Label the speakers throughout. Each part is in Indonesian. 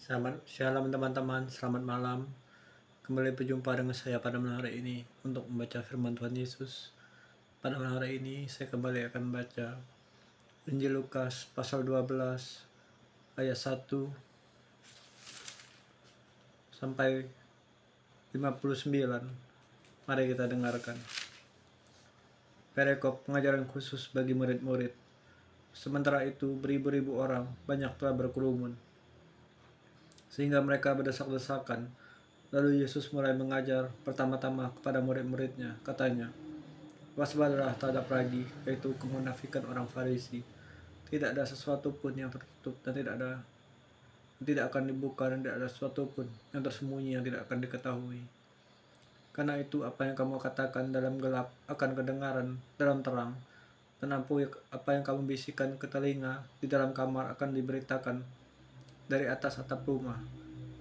Speaker 1: Shalom teman-teman, selamat malam. Kembali berjumpa dengan saya pada malam hari ini untuk membaca firman Tuhan Yesus. Pada malam hari ini saya kembali akan membaca Injil Lukas pasal 12 ayat 1 sampai 59. Mari kita dengarkan. Perikop pengajaran khusus bagi murid-murid. Sementara itu beribu-ribu orang banyak telah berkerumun, sehingga mereka berdesak-desakan. Lalu Yesus mulai mengajar pertama-tama kepada murid-muridnya. Katanya, "Waspadalah terhadap ragi, yaitu kemunafikan orang Farisi. Tidak ada sesuatu pun yang tertutup dan tidak akan dibuka, dan tidak ada sesuatu pun yang tersembunyi yang tidak akan diketahui. Karena itu apa yang kamu katakan dalam gelap akan kedengaran dalam terang, dan apa yang kamu bisikan ke telinga di dalam kamar akan diberitakan dari atas atap rumah.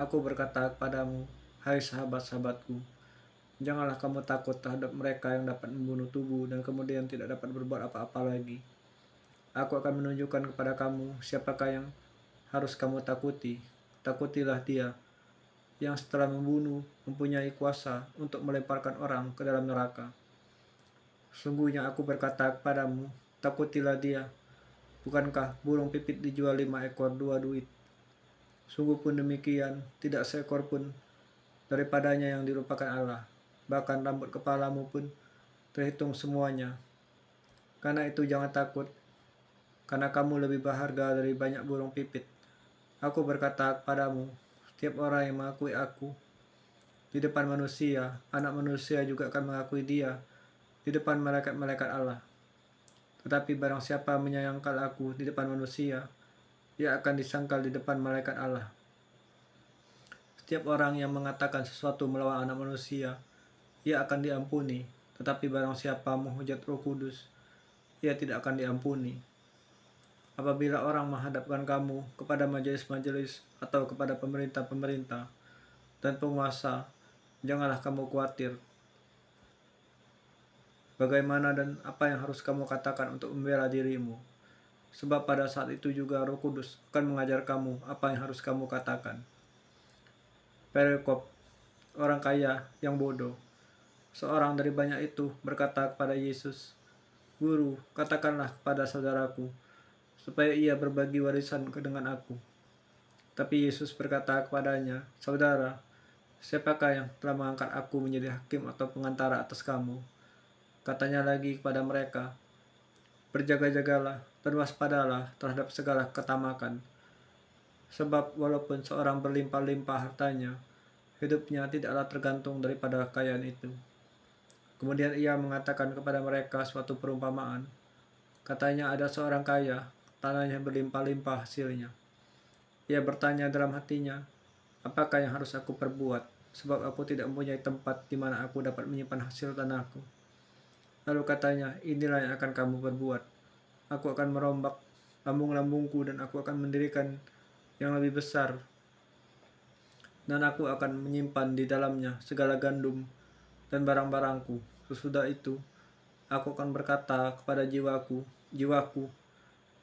Speaker 1: Aku berkata kepadamu, hai sahabat-sahabatku, janganlah kamu takut terhadap mereka yang dapat membunuh tubuh dan kemudian tidak dapat berbuat apa-apa lagi. Aku akan menunjukkan kepada kamu siapakah yang harus kamu takuti. Takutilah dia yang setelah membunuh mempunyai kuasa untuk melemparkan orang ke dalam neraka. Sungguhnya aku berkata kepadamu, takutilah dia. Bukankah burung pipit dijual 5 ekor 2 duit? Sungguh pun demikian, tidak seekor pun daripadanya yang dilupakan Allah. Bahkan rambut kepalamu pun terhitung semuanya. Karena itu jangan takut, karena kamu lebih berharga dari banyak burung pipit. Aku berkata kepadamu, setiap orang yang mengakui aku di depan manusia, anak manusia juga akan mengakui dia di depan malaikat-malaikat Allah. Tetapi barang siapa menyayangkan aku di depan manusia, ia akan disangkal di depan malaikat Allah. Setiap orang yang mengatakan sesuatu melawan anak manusia, ia akan diampuni. Tetapi barang siapa menghujat Roh Kudus, ia tidak akan diampuni. Apabila orang menghadapkan kamu kepada majelis-majelis atau kepada pemerintah-pemerintah dan penguasa, janganlah kamu khawatir bagaimana dan apa yang harus kamu katakan untuk membela dirimu. Sebab pada saat itu juga Roh Kudus akan mengajar kamu apa yang harus kamu katakan. Perikop orang kaya yang bodoh. Seorang dari banyak itu berkata kepada Yesus, "Guru, katakanlah kepada saudaraku supaya ia berbagi warisan dengan aku." Tapi Yesus berkata kepadanya, "Saudara, siapakah yang telah mengangkat aku menjadi hakim atau pengantara atas kamu?" Katanya lagi kepada mereka, "Berjaga-jagalah dan waspadalah terhadap segala ketamakan. Sebab walaupun seorang berlimpah-limpah hartanya, hidupnya tidaklah tergantung daripada kekayaan itu." Kemudian ia mengatakan kepada mereka suatu perumpamaan. Katanya, ada seorang kaya, tanahnya berlimpah-limpah hasilnya. Ia bertanya dalam hatinya, apakah yang harus aku perbuat, sebab aku tidak mempunyai tempat di mana aku dapat menyimpan hasil tanahku. Lalu katanya, inilah yang akan kamu perbuat. Aku akan merombak lambung-lambungku dan aku akan mendirikan yang lebih besar. Dan aku akan menyimpan di dalamnya segala gandum dan barang-barangku. Sesudah itu, aku akan berkata kepada jiwaku, jiwaku,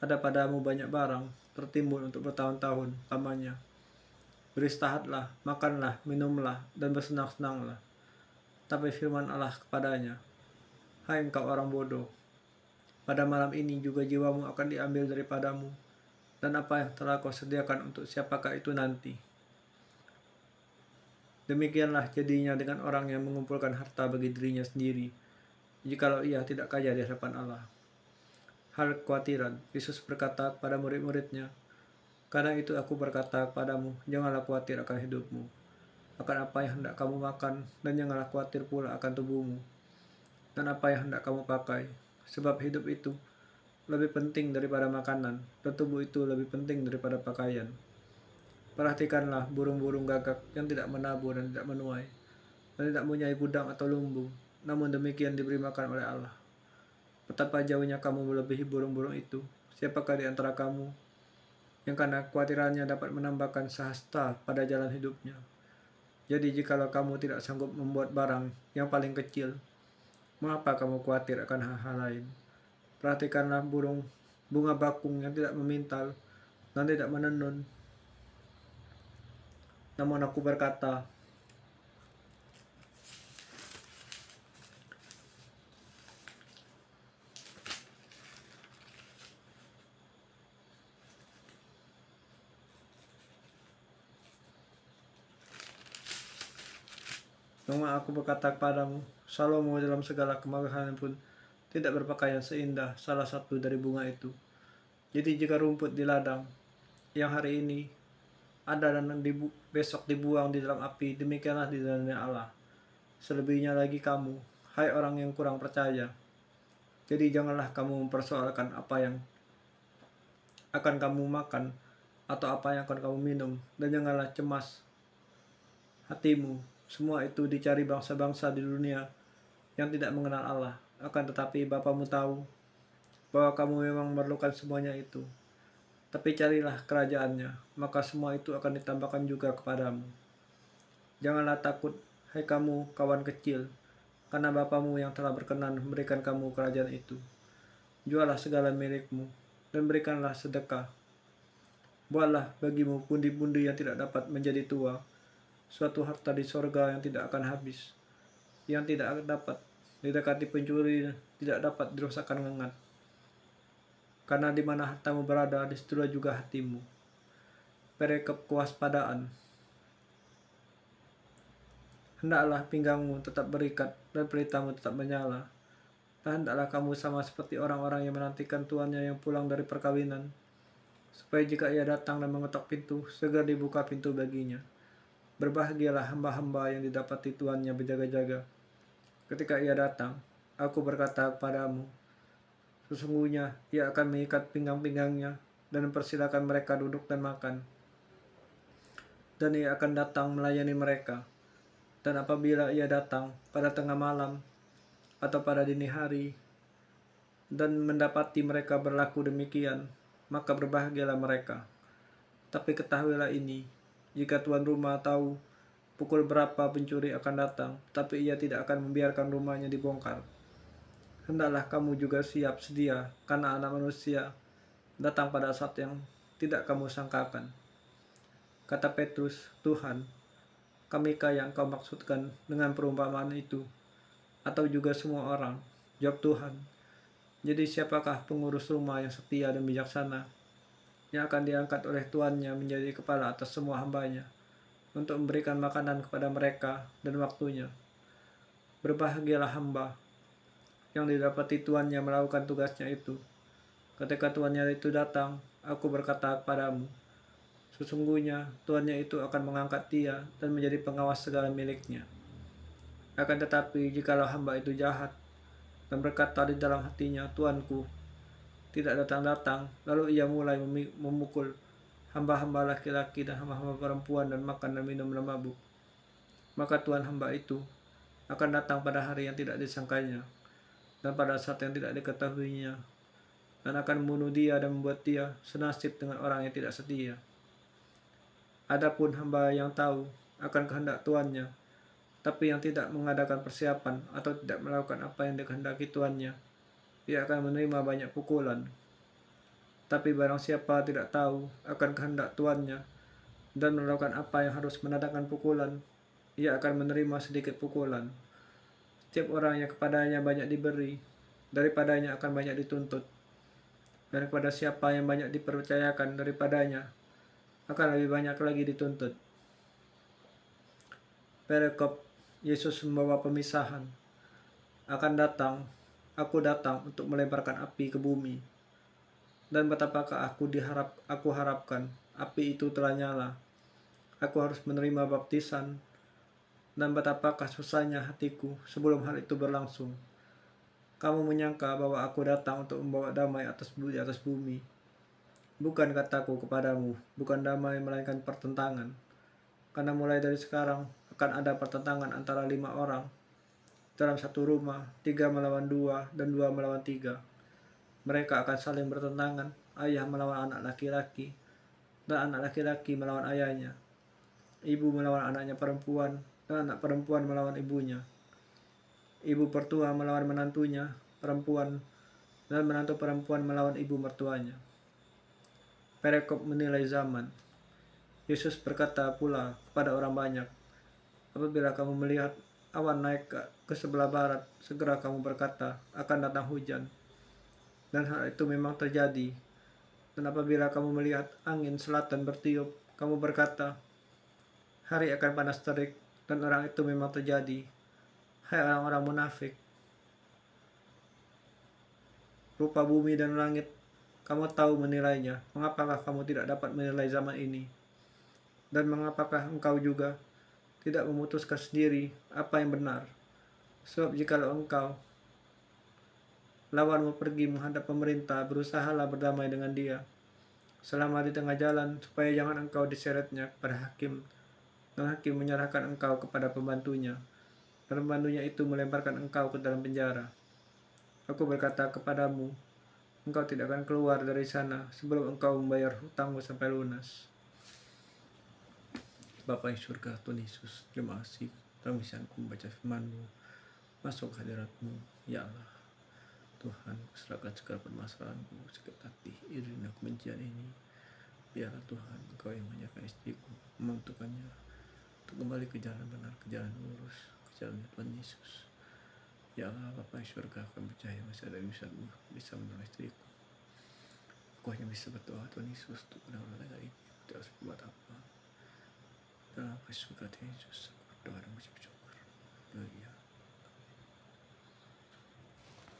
Speaker 1: ada padamu banyak barang tertimbun untuk bertahun-tahun lamanya. Beristirahatlah, makanlah, minumlah, dan bersenang-senanglah. Tapi firman Allah kepadanya, hai engkau orang bodoh, pada malam ini juga jiwamu akan diambil daripadamu, dan apa yang telah kau sediakan untuk siapakah itu nanti? Demikianlah jadinya dengan orang yang mengumpulkan harta bagi dirinya sendiri, jikalau ia tidak kaya di hadapan Allah. Hal kekhawatiran, Yesus berkata kepada murid-muridnya, karena itu aku berkata kepadamu, janganlah khawatir akan hidupmu, akan apa yang hendak kamu makan, dan janganlah khawatir pula akan tubuhmu, dan apa yang hendak kamu pakai. Sebab hidup itu lebih penting daripada makanan, dan tubuh itu lebih penting daripada pakaian. Perhatikanlah burung-burung gagak yang tidak menabur dan tidak menuai, dan tidak mempunyai gudang atau lumbung, namun demikian diberi makan oleh Allah. Betapa jauhnya kamu melebihi burung-burung itu. Siapakah di antara kamu yang karena kekhawatirannya dapat menambahkan sehasta pada jalan hidupnya? Jadi jikalau kamu tidak sanggup membuat barang yang paling kecil, mengapa kamu khawatir akan hal-hal lain? Perhatikanlah bunga bakung yang tidak memintal dan tidak menenun. Namun aku berkata, kepadamu, Salomo dalam segala kemegahan pun tidak berpakaian seindah salah satu dari bunga itu. Jadi jika rumput di ladang yang hari ini ada dan besok dibuang di dalam api, demikianlah di dalamnya Allah. Selebihnya lagi kamu, hai orang yang kurang percaya. Jadi janganlah kamu mempersoalkan apa yang akan kamu makan atau apa yang akan kamu minum, dan janganlah cemas hatimu. Semua itu dicari bangsa-bangsa di dunia yang tidak mengenal Allah. Akan tetapi Bapamu tahu bahwa kamu memang memerlukan semuanya itu. Tapi carilah kerajaannya, maka semua itu akan ditambahkan juga kepadamu. Janganlah takut, hai kamu kawan kecil, karena Bapamu yang telah berkenan memberikan kamu kerajaan itu. Jualah segala milikmu, dan berikanlah sedekah. Buatlah bagimu pundi-pundi yang tidak dapat menjadi tua, suatu harta di sorga yang tidak akan habis, yang tidak dapat didekati pencuri, tidak dapat dirusakkan ngengat. Karena di mana hartamu berada, di situlah juga hatimu. Perikop kewaspadaan. Hendaklah pinggangmu tetap berikat dan pelitamu tetap menyala. Dan hendaklah kamu sama seperti orang-orang yang menantikan tuannya yang pulang dari perkawinan, supaya jika ia datang dan mengetok pintu, segera dibuka pintu baginya. Berbahagialah hamba-hamba yang didapati tuannya berjaga-jaga ketika ia datang. Aku berkata kepadamu, sesungguhnya ia akan mengikat pinggang-pinggangnya dan mempersilakan mereka duduk dan makan. Dan ia akan datang melayani mereka. Dan apabila ia datang pada tengah malam atau pada dini hari dan mendapati mereka berlaku demikian, maka berbahagialah mereka. Tapi ketahuilah ini, jika tuan rumah tahu pukul berapa pencuri akan datang, tapi ia tidak akan membiarkan rumahnya dibongkar, hendaklah kamu juga siap sedia, karena Anak Manusia datang pada saat yang tidak kamu sangkakan. Kata Petrus, Tuhan, kamikah yang kau maksudkan dengan perumpamaan itu? Atau juga semua orang? Jawab Tuhan, jadi siapakah pengurus rumah yang setia dan bijaksana, yang akan diangkat oleh tuannya menjadi kepala atas semua hambanya, untuk memberikan makanan kepada mereka dan waktunya? Berbahagialah hamba yang didapati tuannya melakukan tugasnya itu. Ketika tuannya itu datang, aku berkata kepadamu, sesungguhnya tuannya itu akan mengangkat dia dan menjadi pengawas segala miliknya. Akan tetapi jikalau hamba itu jahat dan berkata di dalam hatinya, Tuanku tidak datang-datang, lalu ia mulai memukul hamba-hamba laki-laki dan hamba-hamba perempuan dan makan dan minum dan mabuk, maka tuan hamba itu akan datang pada hari yang tidak disangkanya dan pada saat yang tidak diketahuinya, dan akan membunuh dia dan membuat dia senasib dengan orang yang tidak setia. Adapun hamba yang tahu akan kehendak tuannya, tapi yang tidak mengadakan persiapan atau tidak melakukan apa yang dikehendaki tuannya, ia akan menerima banyak pukulan. Tapi barang siapa tidak tahu akan kehendak tuannya dan melakukan apa yang harus mendatangkan pukulan, ia akan menerima sedikit pukulan. Setiap orang yang kepadanya banyak diberi, daripadanya akan banyak dituntut. Dan kepada siapa yang banyak dipercayakan daripadanya, akan lebih banyak lagi dituntut. Perikop Yesus membawa pemisahan. Aku datang untuk melemparkan api ke bumi. Dan betapakah aku harapkan api itu telah nyala. Aku harus menerima baptisan. Dan betapakah susahnya hatiku sebelum hal itu berlangsung. Kamu menyangka bahwa aku datang untuk membawa damai di atas bumi. Bukan, kataku kepadamu, bukan damai melainkan pertentangan. Karena mulai dari sekarang akan ada pertentangan antara 5 orang dalam satu rumah, 3 melawan 2 dan 2 melawan 3. Mereka akan saling bertentangan, ayah melawan anak laki-laki dan anak laki-laki melawan ayahnya, ibu melawan anaknya perempuan dan anak perempuan melawan ibunya, ibu pertua melawan menantunya perempuan dan menantu perempuan melawan ibu mertuanya. Perikop menilai zaman. Yesus berkata pula kepada orang banyak, apabila kamu melihat awan naik ke sebelah barat, segera kamu berkata, akan datang hujan. Dan hal itu memang terjadi. Dan apabila kamu melihat angin selatan bertiup, kamu berkata, hari akan panas terik, dan orang itu memang terjadi. Hai orang-orang munafik, rupa bumi dan langit, kamu tahu menilainya. Mengapakah kamu tidak dapat menilai zaman ini? Dan mengapakah engkau juga tidak memutuskan sendiri apa yang benar? Sebab jikalau engkau lawanmu pergi menghadap pemerintah, berusahalah berdamai dengan dia selama di tengah jalan, supaya jangan engkau diseretnya kepada hakim, dan hakim menyerahkan engkau kepada pembantunya, dan pembantunya itu melemparkan engkau ke dalam penjara. Aku berkata kepadamu, engkau tidak akan keluar dari sana sebelum engkau membayar hutangmu sampai lunas. Bapa yang surga, Tuhan Yesus, terima kasih kami bisa membaca firman-Mu, masuk hadirat-Mu, ya Allah. Tuhan, kuserahkan segala permasalahanku, sakit hati, iri dan kebencian ini. Biarlah Tuhan, Engkau yang menjaga istriku, memampukannya untuk kembali ke jalan benar, ke jalan lurus, ke jalan Tuhan Yesus. Ya Allah, Bapa yang surga, kami percaya masih ada bisa-Mu bisa menolong istriku. Aku hanya bisa berdoa Tuhan Yesus untuk menolong negara ini. Aku tidak harus berbuat apa. Dalam apa surga Tuhan Yesus, aku berdoa dan mengucap syukur. Haleluya.